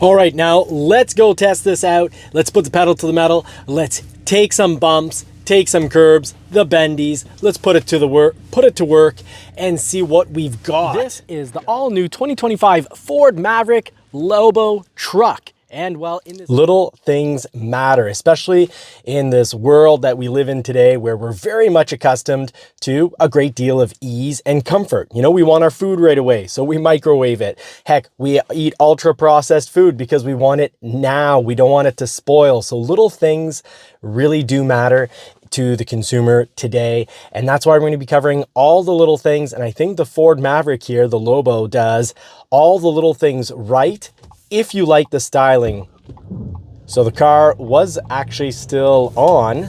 All right, now let's go test this out. Let's put the pedal to the metal. Let's take some bumps, take some curbs, the bendies. Let's put it to work and see what we've got. This is the all-new 2025 Ford Maverick LOBO truck. And well, in this little things matter, especially in this world that we live in today, where we're very much accustomed to a great deal of ease and comfort. You know, we want our food right away, so we microwave it. Heck, we eat ultra processed food because we want it now. We don't want it to spoil. So little things really do matter to the consumer today. And that's why we're going to be covering all the little things. And I think the Ford Maverick here, the LOBO, does all the little things right, if you like the styling. So the car was actually still on.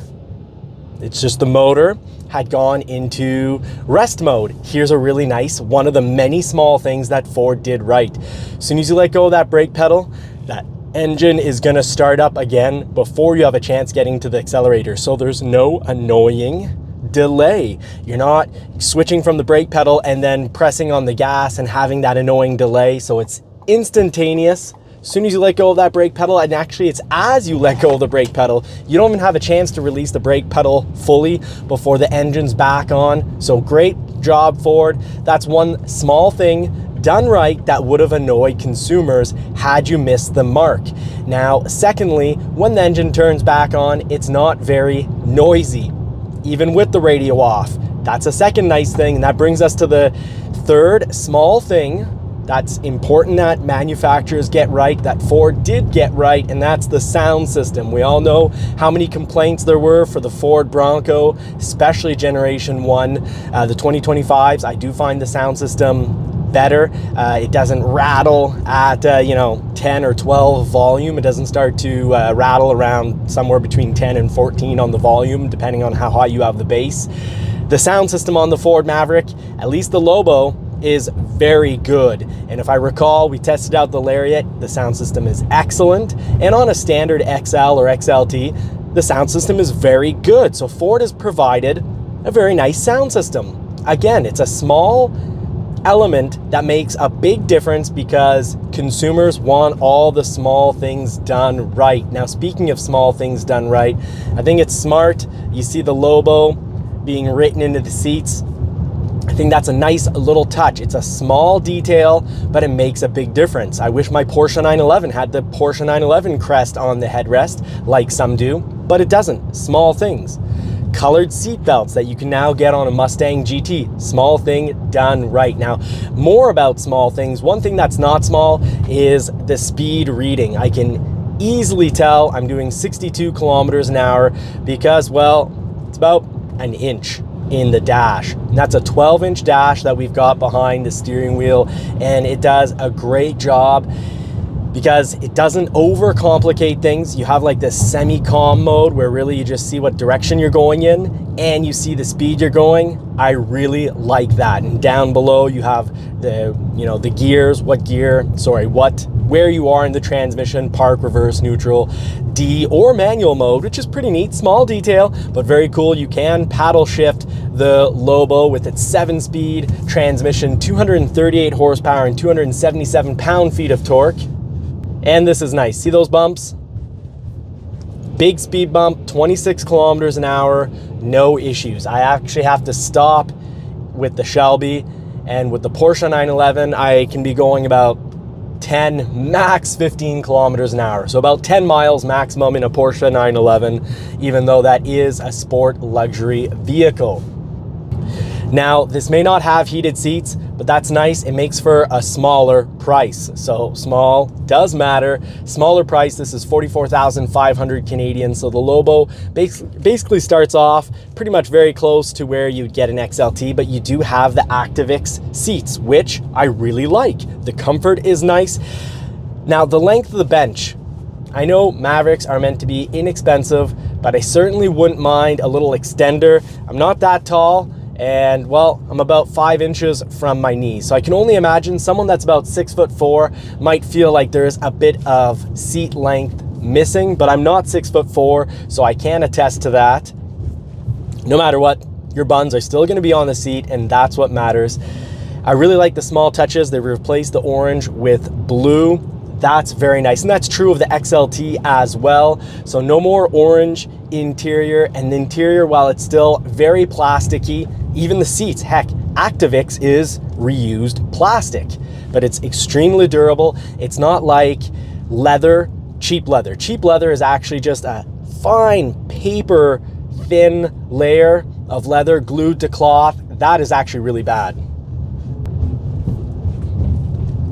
It's just the motor had gone into rest mode. Here's a really nice, one of the many small things that Ford did right. As soon as you let go of that brake pedal, that engine is gonna start up again before you have a chance getting to the accelerator. So there's no annoying delay. You're not switching from the brake pedal and then pressing on the gas and having that annoying delay. So it's instantaneous. As soon as you let go of that brake pedal, and actually it's as you let go of the brake pedal, you don't even have a chance to release the brake pedal fully before the engine's back on. So great job, Ford. That's one small thing done right that would have annoyed consumers had you missed the mark. Now, secondly, when the engine turns back on, it's not very noisy, even with the radio off. That's a second nice thing, and that brings us to the third small thing that's important that manufacturers get right, that Ford did get right, and that's the sound system. We all know how many complaints there were for the Ford Bronco, especially Generation 1. The 2025s, I do find the sound system better. It doesn't rattle at 10 or 12 volume. It doesn't start to rattle around somewhere between 10 and 14 on the volume, depending on how high you have the bass. The sound system on the Ford Maverick, at least the LOBO, is very good. And if I recall, we tested out the Lariat, the sound system is excellent. And on a standard XL or XLT, the sound system is very good. So Ford has provided a very nice sound system. Again, it's a small element that makes a big difference because consumers want all the small things done right. Now, speaking of small things done right, I think it's smart. You see the LOBO being written into the seats. I think that's a nice little touch. It's a small detail, but it makes a big difference. I wish my Porsche 911 had the Porsche 911 crest on the headrest like some do, but it doesn't. Small things. Colored seat belts that you can now get on a Mustang GT. Small thing done right. Now, more about small things. One thing that's not small is the speed reading. I can easily tell I'm doing 62 kilometers an hour because, well, it's about an inch in the dash. And that's a 12-inch dash that we've got behind the steering wheel, and it does a great job because it doesn't overcomplicate things. You have like this semi-calm mode where really you just see what direction you're going in and you see the speed you're going. I really like that. And down below you have the gears, where you are in the transmission, park, reverse, neutral, D or manual mode, which is pretty neat. Small detail, but very cool. You can paddle shift the LOBO with its 7-speed transmission, 238 horsepower and 277 pound-feet of torque. And this is nice. See those bumps? Big speed bump, 26 kilometers an hour, no issues. I actually have to stop with the Shelby, and with the Porsche 911, I can be going about 10, max 15 kilometers an hour. So about 10 miles maximum in a Porsche 911, even though that is a sport luxury vehicle. Now, this may not have heated seats, but that's nice. It makes for a smaller price. So small does matter. Smaller price, this is 44,500 Canadian. So the LOBO basically starts off pretty much very close to where you'd get an XLT, but you do have the ActiveX seats, which I really like. The comfort is nice. Now, the length of the bench. I know Mavericks are meant to be inexpensive, but I certainly wouldn't mind a little extender. I'm not that tall. And well, I'm about 5 inches from my knees. So I can only imagine someone that's about 6'4" might feel like there's a bit of seat length missing, but I'm not 6'4", so I can attest to that. No matter what, your buns are still gonna be on the seat, and that's what matters. I really like the small touches. They replaced the orange with blue. That's very nice. And that's true of the XLT as well. So no more orange interior, and the interior, while it's still very plasticky, even the seats, heck, Activix is reused plastic, but it's extremely durable. It's not like leather, cheap leather. Cheap leather is actually just a fine paper thin layer of leather glued to cloth. That is actually really bad.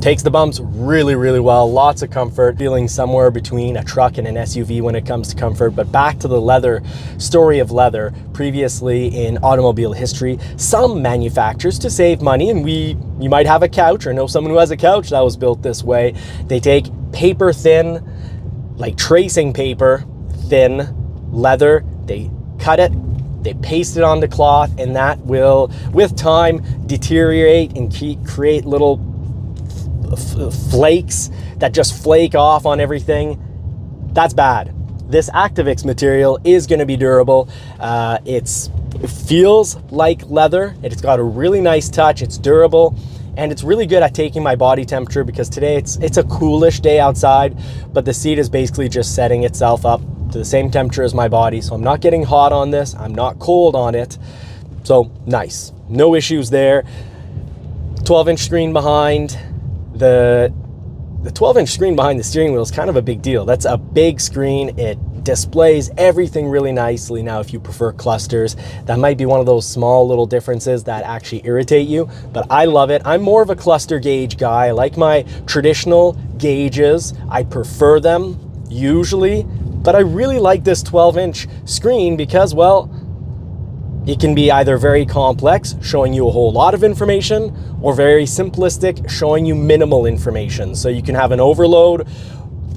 Takes the bumps really, really well. Lots of comfort, feeling somewhere between a truck and an SUV when it comes to comfort. But back to the leather, story of leather. Previously in automobile history, some manufacturers, to save money, and you might have a couch or know someone who has a couch that was built this way, they take paper thin, like tracing paper thin leather, they cut it, they paste it onto cloth, and that will, with time, deteriorate and create little flakes that just flake off on everything. That's bad. This Activix material is going to be durable. It feels like leather. It's got a really nice touch. It's durable, and it's really good at taking my body temperature, because today it's a coolish day outside, but the seat is basically just setting itself up to the same temperature as my body. So I'm not getting hot on this. I'm not cold on it. So nice. No issues there. 12-inch screen behind. The 12-inch screen behind the steering wheel is kind of a big deal. That's a big screen. It displays everything really nicely. Now, if you prefer clusters, that might be one of those small little differences that actually irritate you, but I love it. I'm more of a cluster gauge guy. I like my traditional gauges. I prefer them usually, but I really like this 12-inch screen because, well, it can be either very complex, showing you a whole lot of information, or very simplistic, showing you minimal information. So you can have an overload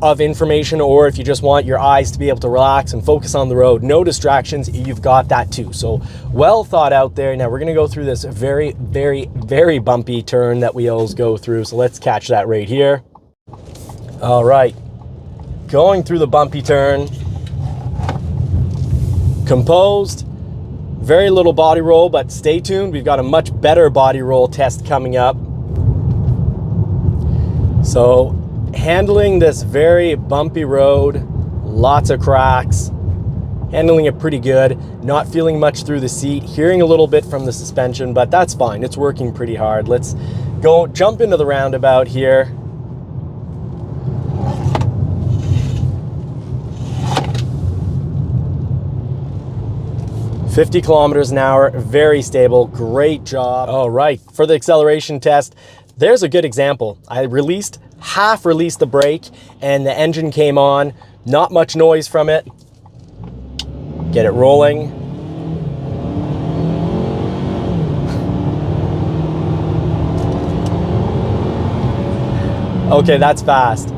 of information, or if you just want your eyes to be able to relax and focus on the road, no distractions, you've got that too. So well thought out there. Now we're gonna go through this very, very, very bumpy turn that we always go through. So let's catch that right here. All right, going through the bumpy turn, composed. Very little body roll, but stay tuned. We've got a much better body roll test coming up. So handling this very bumpy road, lots of cracks, handling it pretty good, not feeling much through the seat, hearing a little bit from the suspension, but that's fine. It's working pretty hard. Let's go jump into the roundabout here. $50 kilometers an hour, very stable, great job. All right, for the acceleration test, there's a good example. I half released the brake and the engine came on, not much noise from it. Get it rolling. Okay, that's fast.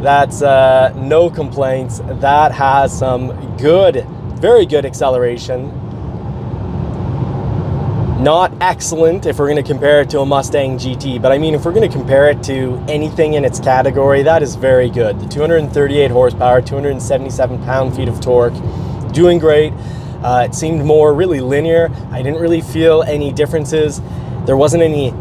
That's no complaints. That has some good, very good acceleration. Not excellent if we're going to compare it to a Mustang GT, but I mean, if we're going to compare it to anything in its category, that is very good. The 238 horsepower, 277 pound-feet of torque, doing great. It seemed more really linear. I didn't really feel any differences. There wasn't any,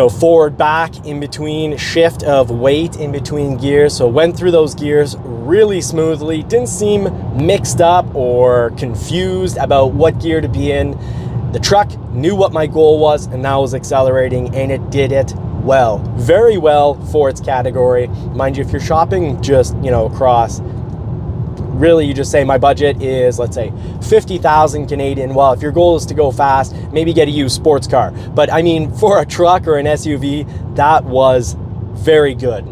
forward back in between, shift of weight in between gears. So went through those gears really smoothly. Didn't seem mixed up or confused about what gear to be in. The truck knew what my goal was, and now was accelerating, and it did it well. Very well for its category. Mind you, if you're shopping just, across, really you just say my budget is, let's say, 50,000 Canadian. Well, if your goal is to go fast, maybe get a used sports car. But I mean, for a truck or an SUV, that was very good.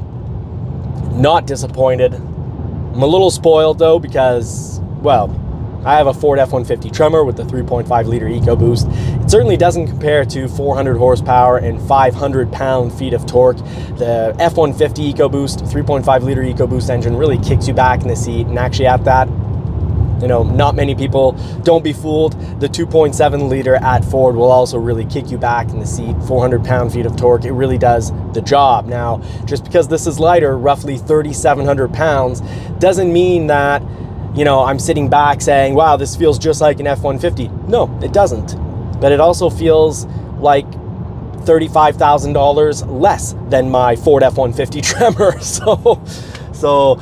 Not disappointed. I'm a little spoiled though, because, well, I have a Ford F-150 Tremor with the 3.5 liter EcoBoost. It certainly doesn't compare to 400 horsepower and 500 pound-feet of torque. The F-150 EcoBoost, 3.5 liter EcoBoost engine really kicks you back in the seat, and actually at that, not many people, don't be fooled. The 2.7 liter at Ford will also really kick you back in the seat. 400 pound-feet of torque, it really does the job. Now, just because this is lighter, roughly 3,700 pounds, doesn't mean that I'm sitting back saying, wow, this feels just like an F-150. No, it doesn't. But it also feels like $35,000 less than my Ford F-150 Tremor. So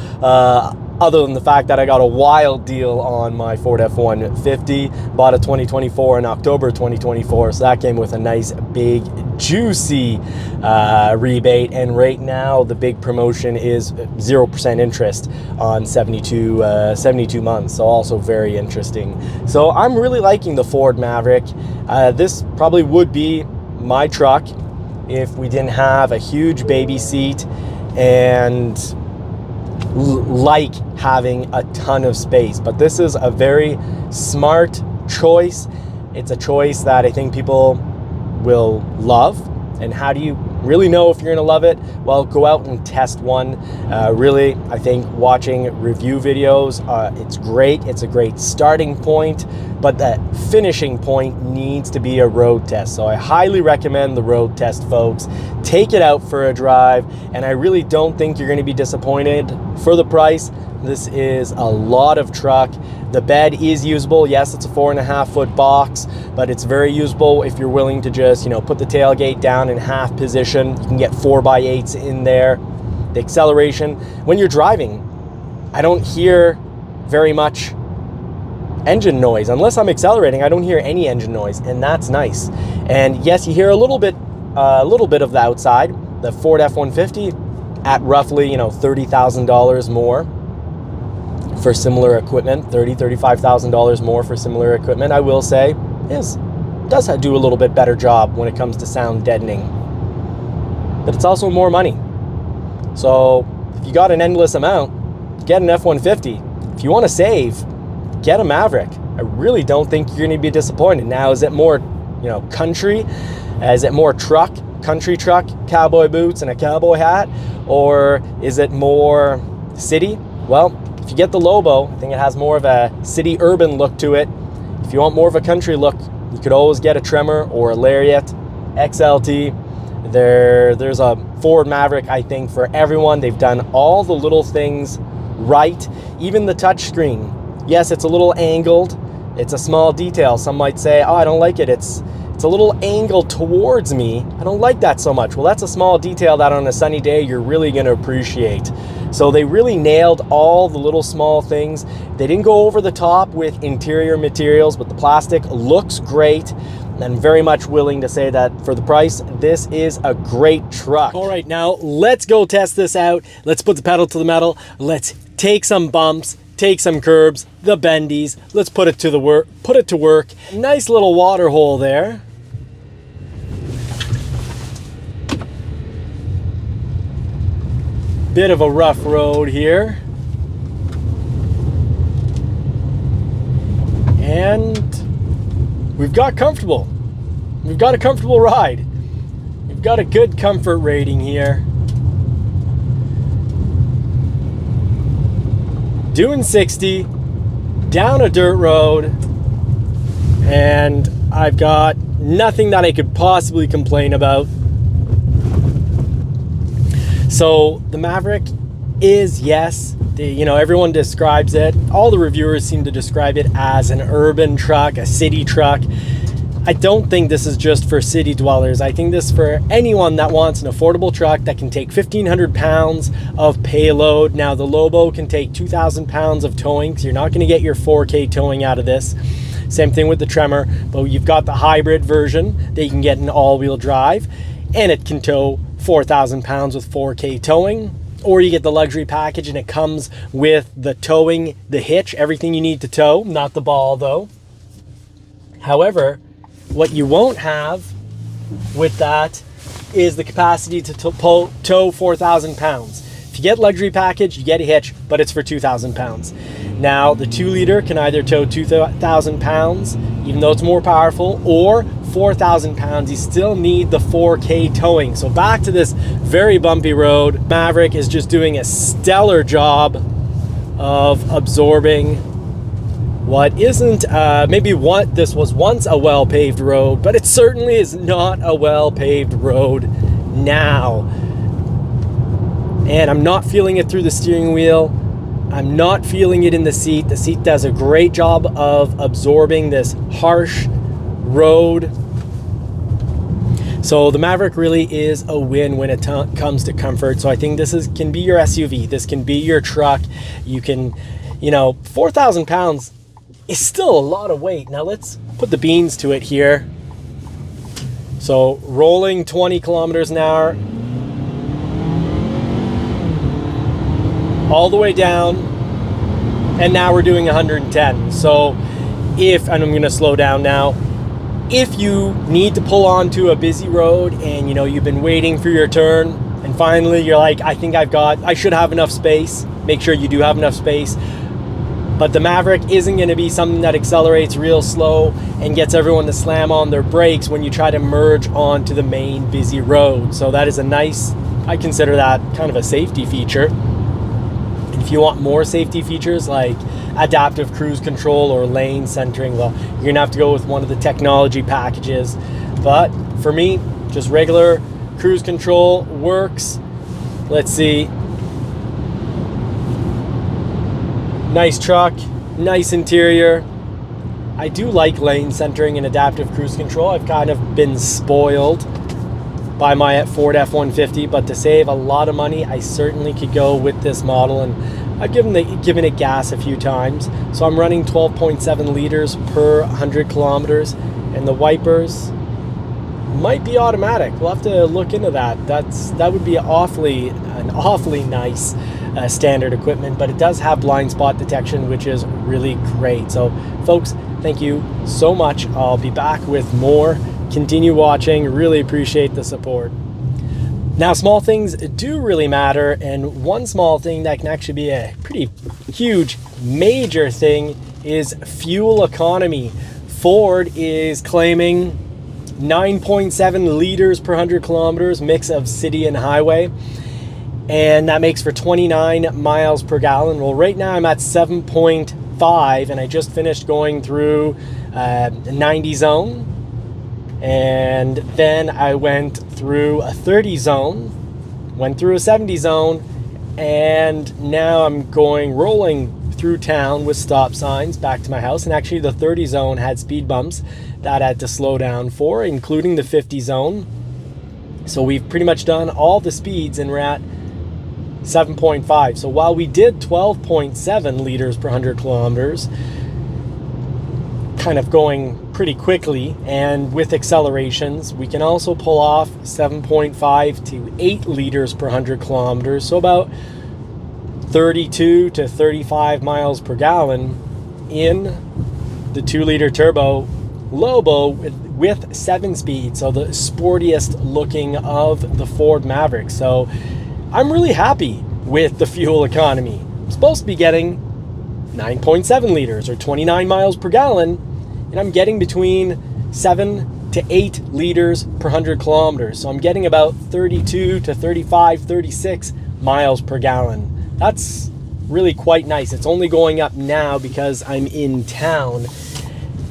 other than the fact that I got a wild deal on my Ford F-150, bought a 2024 in October 2024, so that came with a nice big juicy rebate. And right now the big promotion is 0% interest on 72 months, so also very interesting. So I'm really liking the Ford Maverick. This probably would be my truck if we didn't have a huge baby seat and like having a ton of space. But this is a very smart choice. It's a choice that I think people will love. And how do you really know if you're gonna love it? Well, go out and test one. Really, I think watching review videos, it's great. It's a great starting point, but the finishing point needs to be a road test. So I highly recommend the road test, folks. Take it out for a drive, and I really don't think you're gonna be disappointed for the price. This is a lot of truck. The bed is usable. Yes, it's a 4.5-foot box, but it's very usable if you're willing to just, put the tailgate down in half position. You can get 4x8s in there. The acceleration, when you're driving, I don't hear very much engine noise. Unless I'm accelerating, I don't hear any engine noise, and that's nice. And yes, you hear a little bit of the outside. The Ford F-150 at roughly, $30,000 more for similar equipment, $35,000 more for similar equipment, I will say, does do a little bit better job when it comes to sound deadening. But it's also more money. So if you got an endless amount, get an F-150. If you want to save, get a Maverick. I really don't think you're going to be disappointed. Now, is it more, country? Is it more truck, country truck, cowboy boots and a cowboy hat? Or is it more city? Well, if you get the Lobo, I think it has more of a city urban look to it. If you want more of a country look, you could always get a Tremor or a Lariat XLT. There's a Ford Maverick, I think, for everyone. They've done all the little things right. Even the touchscreen. Yes, it's a little angled. It's a small detail. Some might say, oh, I don't like it. It's a little angled towards me. I don't like that so much. Well, that's a small detail that on a sunny day you're really going to appreciate. So they really nailed all the little small things. They didn't go over the top with interior materials, but the plastic looks great. And I'm very much willing to say that for the price, this is a great truck. All right, now let's go test this out. Let's put the pedal to the metal. Let's take some bumps, take some curbs, the bendies. Let's put it to work. Nice little water hole there. Bit of a rough road here. And we've got comfortable. We've got a comfortable ride. We've got a good comfort rating here. Doing 60 down a dirt road, and I've got nothing that I could possibly complain about. So the Maverick is, yes, everyone describes it. All the reviewers seem to describe it as an urban truck, a city truck. I don't think this is just for city dwellers. I think this is for anyone that wants an affordable truck that can take 1,500 pounds of payload. Now, the Lobo can take 2,000 pounds of towing, so you're not going to get your 4K towing out of this. Same thing with the Tremor, but you've got the hybrid version that you can get in all-wheel drive, and it can tow 4,000 pounds with 4K towing. Or you get the luxury package and it comes with the towing, the hitch, everything you need to tow, not the ball though. However, what you won't have with that is the capacity to tow 4,000 pounds. If you get luxury package, you get a hitch, but it's for 2,000 pounds. Now, the 2-liter can either tow 2,000 pounds, even though it's more powerful, or 4,000 pounds. You still need the 4K towing. So back to this very bumpy road. Maverick is just doing a stellar job of absorbing what isn't, this was once a well-paved road, but it certainly is not a well-paved road now. And I'm not feeling it through the steering wheel. I'm not feeling it in the seat. The seat does a great job of absorbing this harsh road. So the Maverick really is a win when it comes to comfort. So I think this can be your SUV. This can be your truck. You can, 4,000 pounds is still a lot of weight. Now let's put the beans to it here. So rolling 20 kilometers an hour, all the way down, and now we're doing 110. So and I'm gonna slow down now, if you need to pull onto a busy road and you've been waiting for your turn and finally you're like, I think I should have enough space, make sure you do have enough space. But the Maverick isn't going to be something that accelerates real slow and gets everyone to slam on their brakes when you try to merge onto the main busy road. So that is I consider that kind of a safety feature. And if you want more safety features like adaptive cruise control or lane centering, well, you're going to have to go with one of the technology packages. But for me, just regular cruise control works. Let's see. Nice truck, nice interior. I do like lane centering and adaptive cruise control. I've kind of been spoiled by my Ford F-150, but to save a lot of money, I certainly could go with this model, and I've given it gas a few times. So I'm running 12.7 liters per 100 kilometers, and the wipers might be automatic. We'll have to look into that. That would be an awfully nice standard equipment, but it does have blind spot detection, which is really great. So folks, thank you so much. I'll be back with more. Continue watching. Really appreciate the support. Now, small things do really matter, and one small thing that can actually be a pretty huge, major thing is fuel economy. Ford is claiming 9.7 liters per 100 kilometers, mix of city and highway. And that makes for 29 miles per gallon. Well, right now I'm at 7.5, and I just finished going through a 90 zone. And then I went through a 30 zone, went through a 70 zone, and now I'm rolling through town with stop signs back to my house. And actually the 30 zone had speed bumps that I had to slow down for, including the 50 zone. So we've pretty much done all the speeds, and we're at 7.5. So while we did 12.7 liters per 100 kilometers, kind of going pretty quickly, and with accelerations, we can also pull off 7.5 to 8 liters per 100 kilometers. So about 32 to 35 miles per gallon in the 2-liter turbo Lobo with 7-speed. So the sportiest looking of the Ford Maverick. So I'm really happy with the fuel economy. I'm supposed to be getting 9.7 liters or 29 miles per gallon, and I'm getting between 7 to 8 liters per 100 kilometers. So I'm getting about 32 to 35, 36 miles per gallon. That's really quite nice. It's only going up now because I'm in town.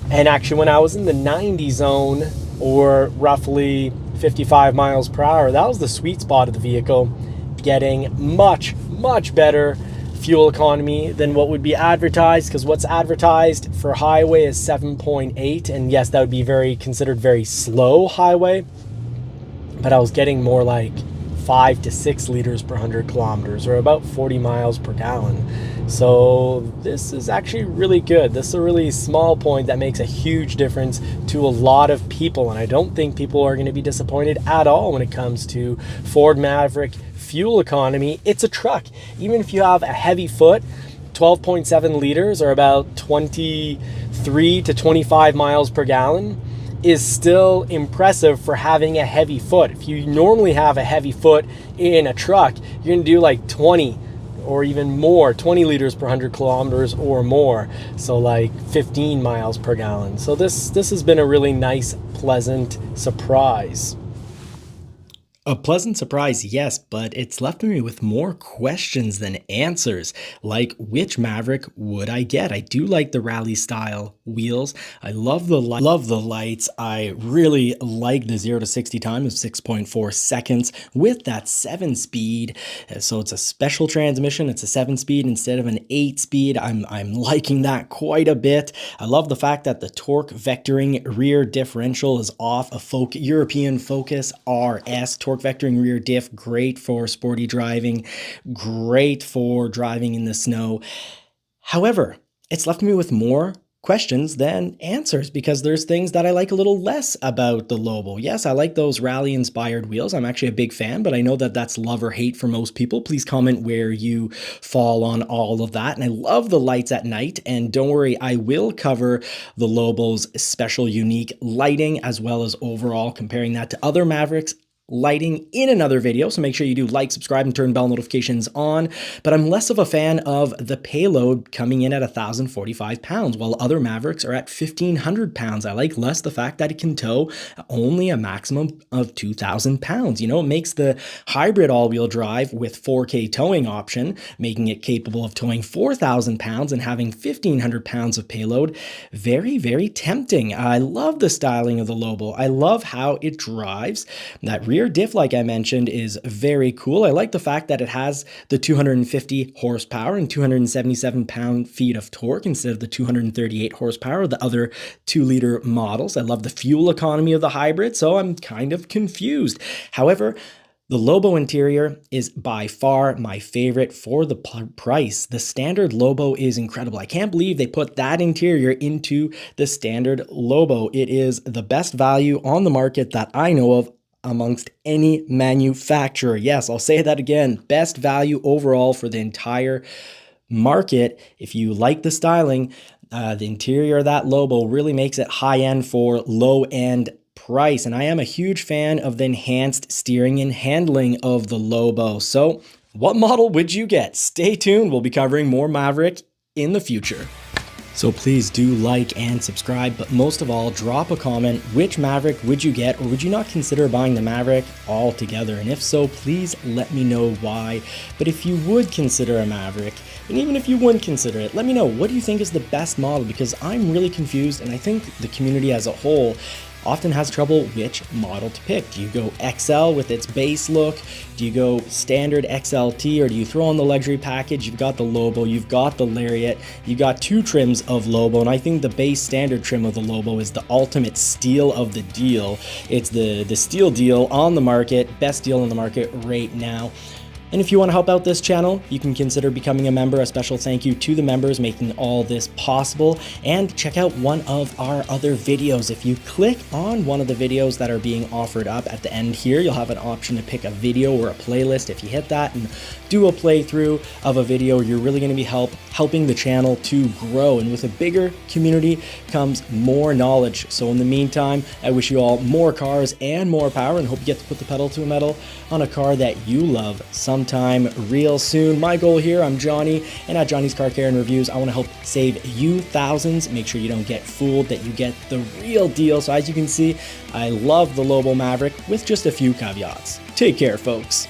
And actually, when I was in the 90 zone, or roughly 55 miles per hour, that was the sweet spot of the vehicle, getting much better fuel economy than what would be advertised, because what's advertised for highway is 7.8, and yes, that would be considered very slow highway, but I was getting more like 5 to 6 liters per 100 kilometers, or about 40 miles per gallon. So this is actually really good. This is a really small point that makes a huge difference to a lot of people, and I don't think people are going to be disappointed at all when it comes to Ford Maverick fuel economy. It's a truck. Even if you have a heavy foot, 12.7 liters or about 23 to 25 miles per gallon is still impressive for having a heavy foot. If you normally have a heavy foot in a truck, you're going to do like 20 or even more, 20 liters per 100 kilometers or more. So like 15 miles per gallon. So this has been a really nice, pleasant surprise. A pleasant surprise, yes, but it's left me with more questions than answers. Like, which Maverick would I get? I do like the rally style wheels. I love the lights. I really like the 0 to 60 time of 6.4 seconds with that 7-speed. So it's a special transmission. It's a 7-speed instead of an 8-speed. I'm liking that quite a bit. I love the fact that the torque vectoring rear differential is off a European Focus RS torque vectoring rear diff. Great for sporty driving, great for driving in the snow. However, it's left me with more questions than answers because there's things that I like a little less about the Lobo. Yes, I like those rally inspired wheels. I'm actually a big fan, but I know that that's love or hate for most people. Please comment where you fall on all of that. And I love the lights at night. And don't worry, I will cover the Lobo's special unique lighting as well as overall comparing that to other Mavericks lighting in another video, so make sure you do like, subscribe, and turn bell notifications on. But I'm less of a fan of the Payload coming in at 1,045 pounds, while other Mavericks are at 1,500 pounds. I like less the fact that it can tow only a maximum of 2,000 pounds. You know, it makes the hybrid all-wheel drive with 4K towing option, making it capable of towing 4,000 pounds and having 1,500 pounds of payload, very, very tempting. I love the styling of the Lobo. I love how it drives. That rear diff, like I mentioned, is very cool. I like the fact that it has the 250 horsepower and 277 pound-feet of torque instead of the 238 horsepower of the other 2-liter models. I love the fuel economy of the hybrid, so I'm kind of confused. However, the Lobo interior is by far my favorite for the price. The standard Lobo is incredible. I can't believe they put that interior into the standard Lobo. It is the best value on the market that I know of amongst any manufacturer. Yes, I'll say that again. Best value overall for the entire market. If you like the styling, the interior of that Lobo really makes it high-end for low-end price. And I am a huge fan of the enhanced steering and handling of the Lobo. So what model would you get? Stay tuned. We'll be covering more Maverick in the future. So please do like and subscribe, but most of all, drop a comment. Which Maverick would you get, or would you not consider buying the Maverick altogether? And if so, please let me know why. But if you would consider a Maverick, and even if you wouldn't consider it, let me know, what do you think is the best model? Because I'm really confused, and I think the community as a whole often has trouble which model to pick. Do you go XL with its base look? Do you go standard XLT, or do you throw on the luxury package? You've got the Lobo, you've got the Lariat, you've got 2 trims of Lobo, and I think the base standard trim of the Lobo is the ultimate steal of the deal. It's the steal deal on the market, best deal on the market right now. And if you want to help out this channel, you can consider becoming a member. A special thank you to the members making all this possible. And check out one of our other videos. If you click on one of the videos that are being offered up at the end here, you'll have an option to pick a video or a playlist. If you hit that and do a playthrough of a video, you're really going to be helping the channel to grow. And with a bigger community comes more knowledge. So in the meantime, I wish you all more cars and more power, and hope you get to put the pedal to the metal on a car that you love sometime real soon. My goal here, I'm Johnny, and at Johnny's Car Care and Reviews, I want to help save you thousands. Make sure you don't get fooled, that you get the real deal. So as you can see, I love the Lobo Maverick with just a few caveats. Take care, folks.